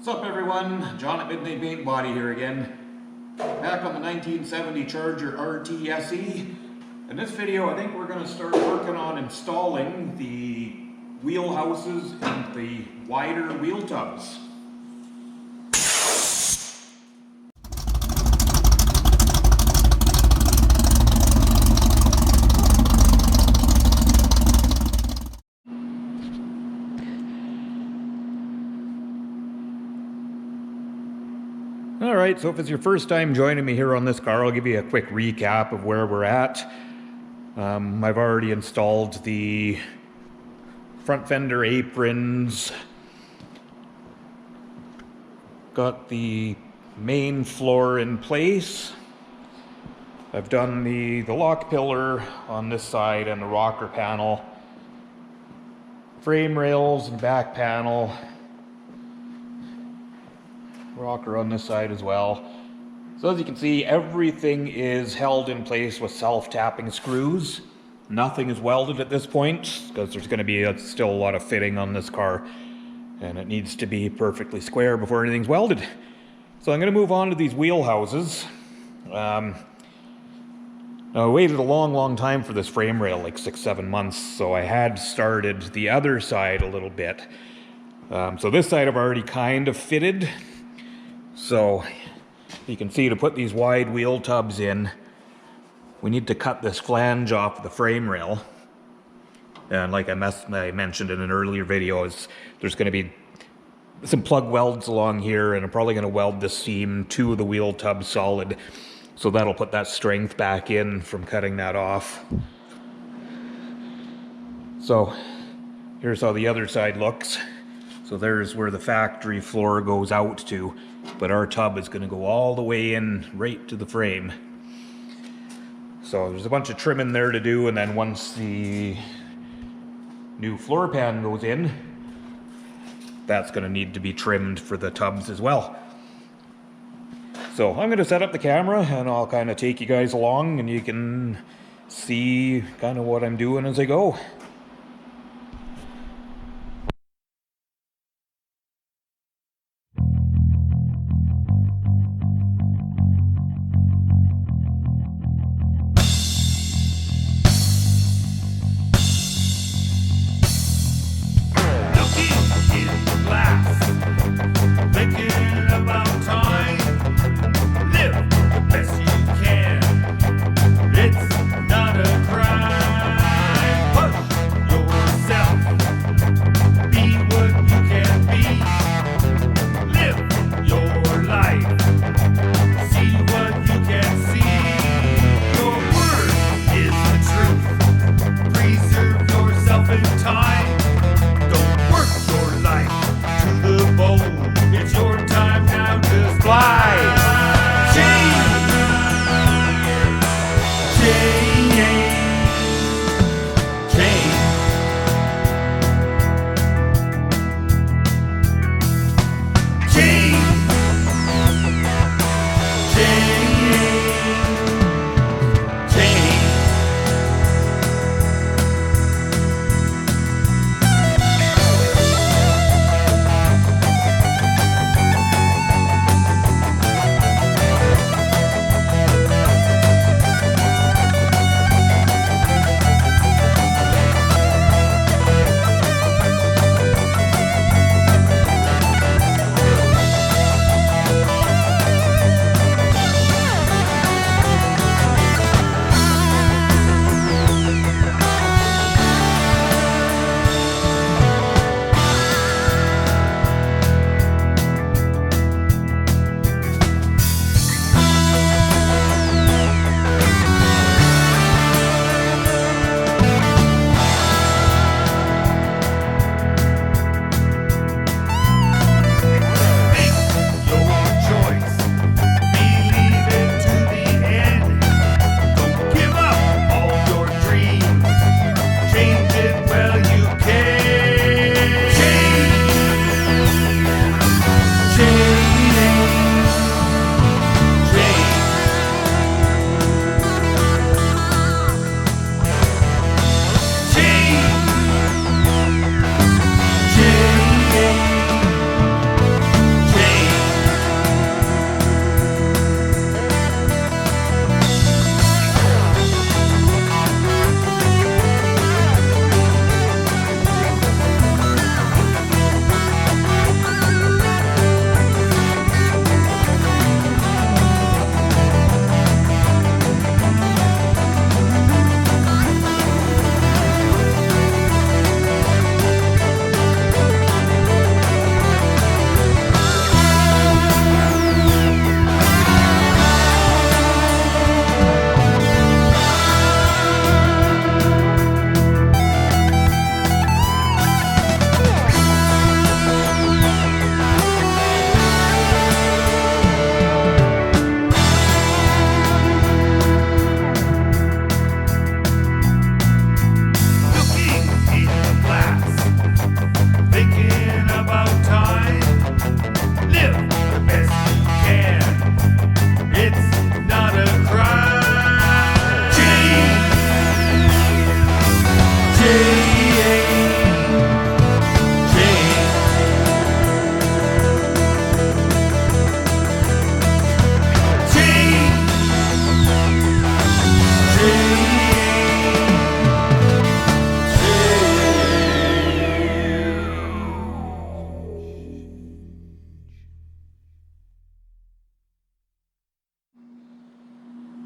What's up everyone, John at Midnight Paint Body here again. Back on the 1970 Charger RTSE. In this video I think we're going to start working on installing the wheel houses and the wider wheel tubs. Alright, so if it's your first time joining me here on this car, I'll give you a quick recap of where we're at. I've already installed the front fender aprons, got the main floor in place. I've done the lock pillar on this side and the rocker panel, frame rails and back panel, rocker on this side as well. So as you can see, everything is held in place with self-tapping screws. Nothing is welded at this point because there's going to be still a lot of fitting on this car and it needs to be perfectly square before anything's welded. So I'm going to move on to these wheel houses. Now I waited a long time for this frame rail, like 6-7 months, so I had started the other side a little bit. So this side I've already kind of fitted. So you can see, to put these wide wheel tubs in, we need to cut this flange off the frame rail. And like I mentioned in an earlier video, there's going to be some plug welds along here, and I'm probably going to weld this seam to the wheel tub solid. So that'll put that strength back in from cutting that off. So here's how the other side looks. So there's where the factory floor goes out to, but our tub is going to go all the way in right to the frame. So there's a bunch of trim in there to do, and then once the new floor pan goes in, that's going to need to be trimmed for the tubs as well. So I'm going to set up the camera and I'll kind of take you guys along and you can see kind of what I'm doing as I go.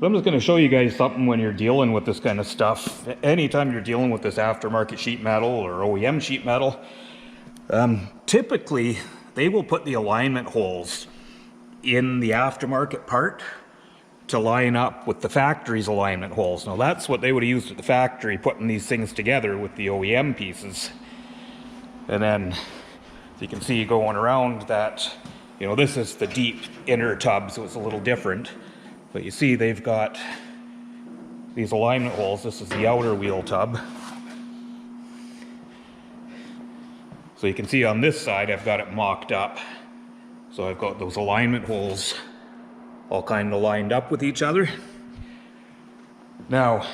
So I'm just going to show you guys something when you're dealing with this kind of stuff. Anytime you're dealing with this aftermarket sheet metal or OEM sheet metal, typically they will put the alignment holes in the aftermarket part to line up with the factory's alignment holes. Now that's what they would have used at the factory, putting these things together with the OEM pieces. And then you can see going around that, you know, this is the deep inner tub, so it's a little different. But you see they've got these alignment holes. This is the outer wheel tub. So you can see on this side I've got it mocked up. So I've got those alignment holes all kind of lined up with each other. Now,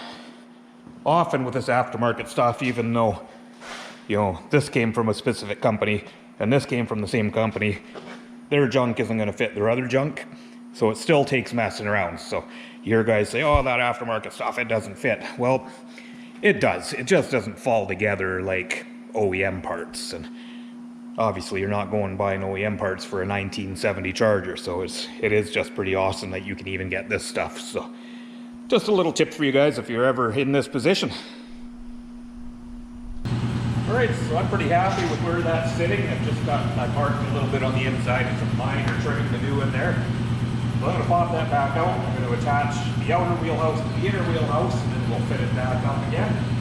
often with this aftermarket stuff, even though, you know, this came from a specific company and this came from the same company, their junk isn't going to fit their other junk. So it still takes messing around. So you hear guys say, oh, that aftermarket stuff, it doesn't fit. Well, it does. It just doesn't fall together like OEM parts. And obviously you're not going buying OEM parts for a 1970 Charger. So it is just pretty awesome that you can even get this stuff. So just a little tip for you guys if you're ever in this position. Alright, so I'm pretty happy with where that's sitting. I marked a little bit on the inside and some minor trimming to do in there. So I'm going to pop that back out. I'm going to attach the outer wheelhouse to the inner wheelhouse, and then we'll fit it back up again.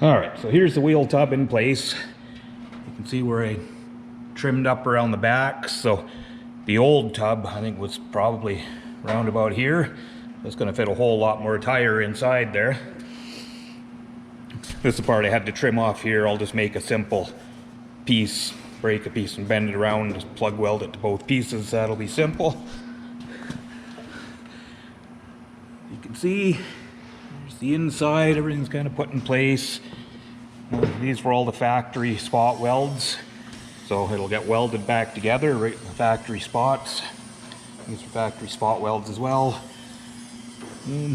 Alright, so here's the wheel tub in place. You can see where I trimmed up around the back. So the old tub, I think, was probably around about here. It's going to fit a whole lot more tire inside there. This is the part I had to trim off here. I'll just make a simple piece, break a piece and bend it around, just plug weld it to both pieces. That'll be simple. You can see there's the inside, everything's kind of put in place. These were all the factory spot welds, so it'll get welded back together right in the factory spots. These are factory spot welds as well. Yeah,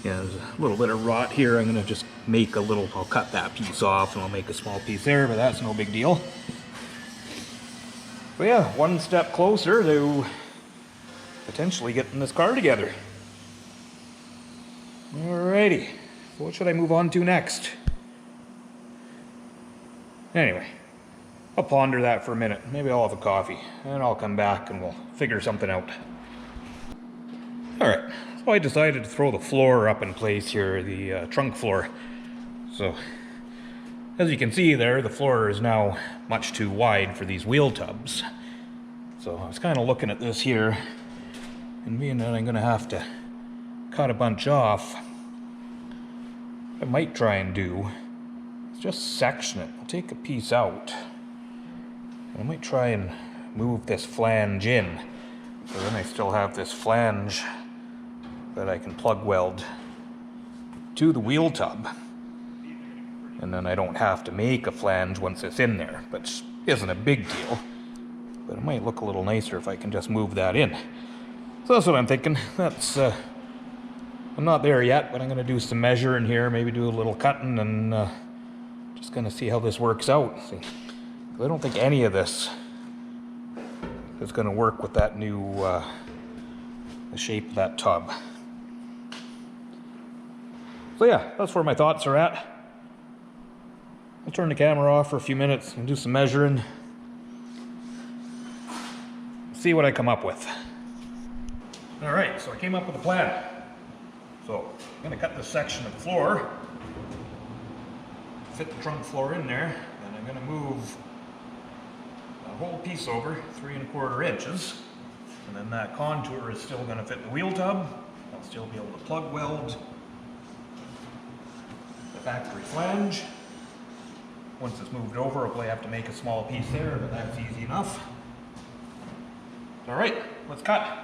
there's a little bit of rot here. I'm going to just make a little, I'll cut that piece off and I'll make a small piece there, but that's no big deal. But yeah, one step closer to potentially getting this car together. Alrighty, so what should I move on to next? Anyway, I'll ponder that for a minute. Maybe I'll have a coffee and I'll come back and we'll figure something out. Alright, so I decided to throw the floor up in place here, the trunk floor. So, as you can see there, the floor is now much too wide for these wheel tubs. So I was kind of looking at this here, and being that I'm going to have to cut a bunch off, what I might try and do is just section it. I'll take a piece out, and I might try and move this flange in, so then I still have this flange that I can plug weld to the wheel tub. And then I don't have to make a flange once it's in there, which isn't a big deal. But it might look a little nicer if I can just move that in. So that's what I'm thinking. That's, I'm not there yet, but I'm going to do some measuring here, maybe do a little cutting, and just going to see how this works out. See, I don't think any of this is going to work with that new, the shape of that tub. So yeah, that's where my thoughts are at. I'll turn the camera off for a few minutes and do some measuring. See what I come up with. Alright, so I came up with a plan. So I'm going to cut this section of the floor, fit the trunk floor in there, and I'm going to move a whole piece over 3 1/4 inches. And then that contour is still going to fit the wheel tub. I'll still be able to plug weld the factory flange. Once it's moved over, I'll probably have to make a small piece there, but that's easy enough. Alright, let's cut.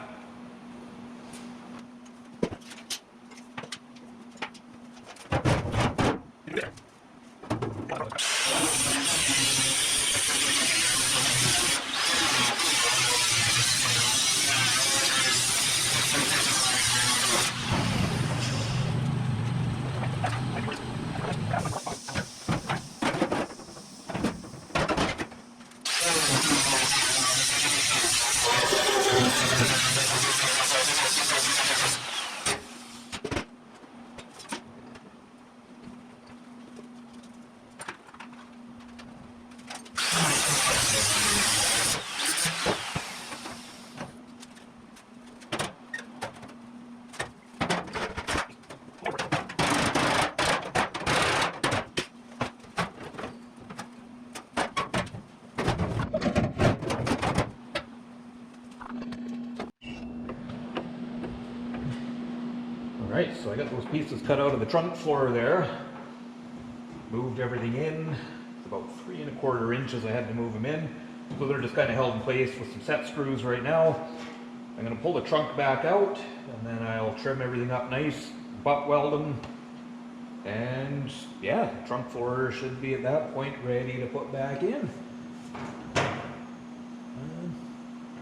Alright, so I got those pieces cut out of the trunk floor there. Moved everything in. It's about 3 1/4 inches I had to move them in. So they're just kind of held in place with some set screws right now. I'm going to pull the trunk back out, and then I'll trim everything up nice, butt weld them, and yeah, the trunk floor should be at that point ready to put back in.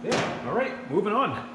Yeah, alright, moving on.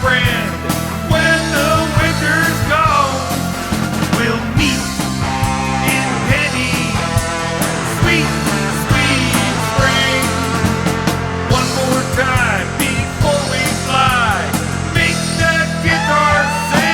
friend. When the winter's gone, we'll meet in penny sweet, sweet spring. One more time before we fly, make that guitar sing.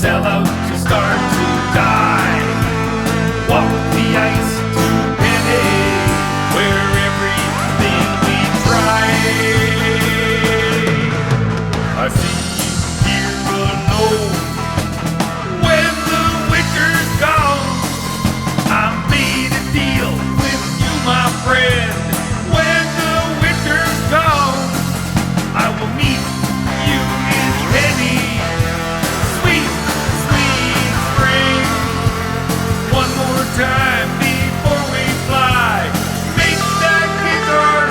Sell out to start to die. Walk the ice to Penny, where everything we try. I see you here alone. When the winter's gone, I made a deal with you, my friend. When the winter's gone, I will meet you in Penny. Time before we fly, make that guitar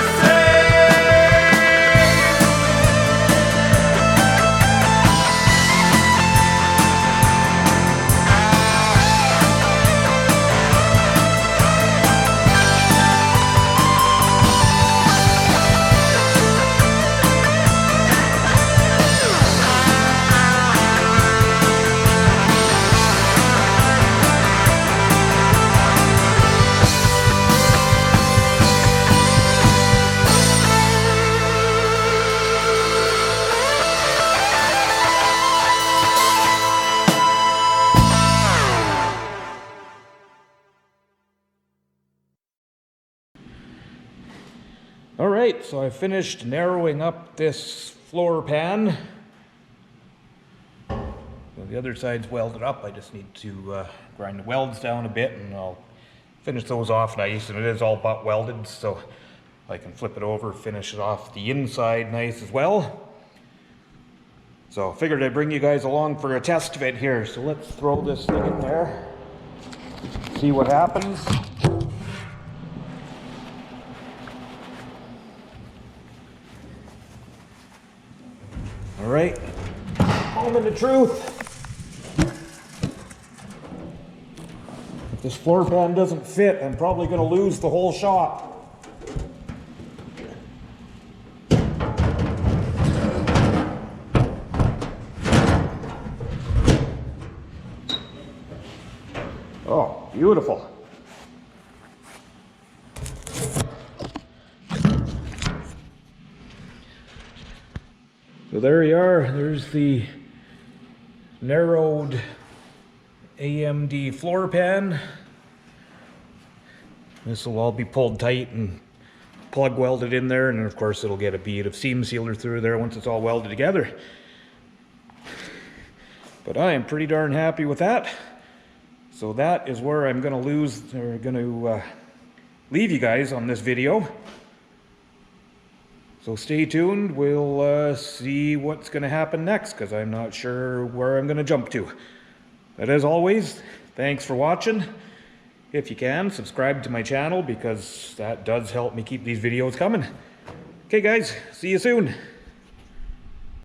Alright, so I finished narrowing up this floor pan. So the other side's welded up. I just need to grind the welds down a bit and I'll finish those off nice. And it is all butt welded, so I can flip it over, finish it off the inside nice as well. So I figured I'd bring you guys along for a test fit here. So let's throw this thing in there, see what happens. All right, moment of truth. If this floor pan doesn't fit, I'm probably going to lose the whole shop. Oh, beautiful. So there you are, there's the narrowed AMD floor pan. This will all be pulled tight and plug welded in there, and then of course it'll get a bead of seam sealer through there once it's all welded together. But I am pretty darn happy with that. So that is where I'm going to leave you guys on this video. So stay tuned, we'll see what's going to happen next, because I'm not sure where I'm going to jump to. But as always, thanks for watching. If you can, subscribe to my channel, because that does help me keep these videos coming. Okay guys, see you soon.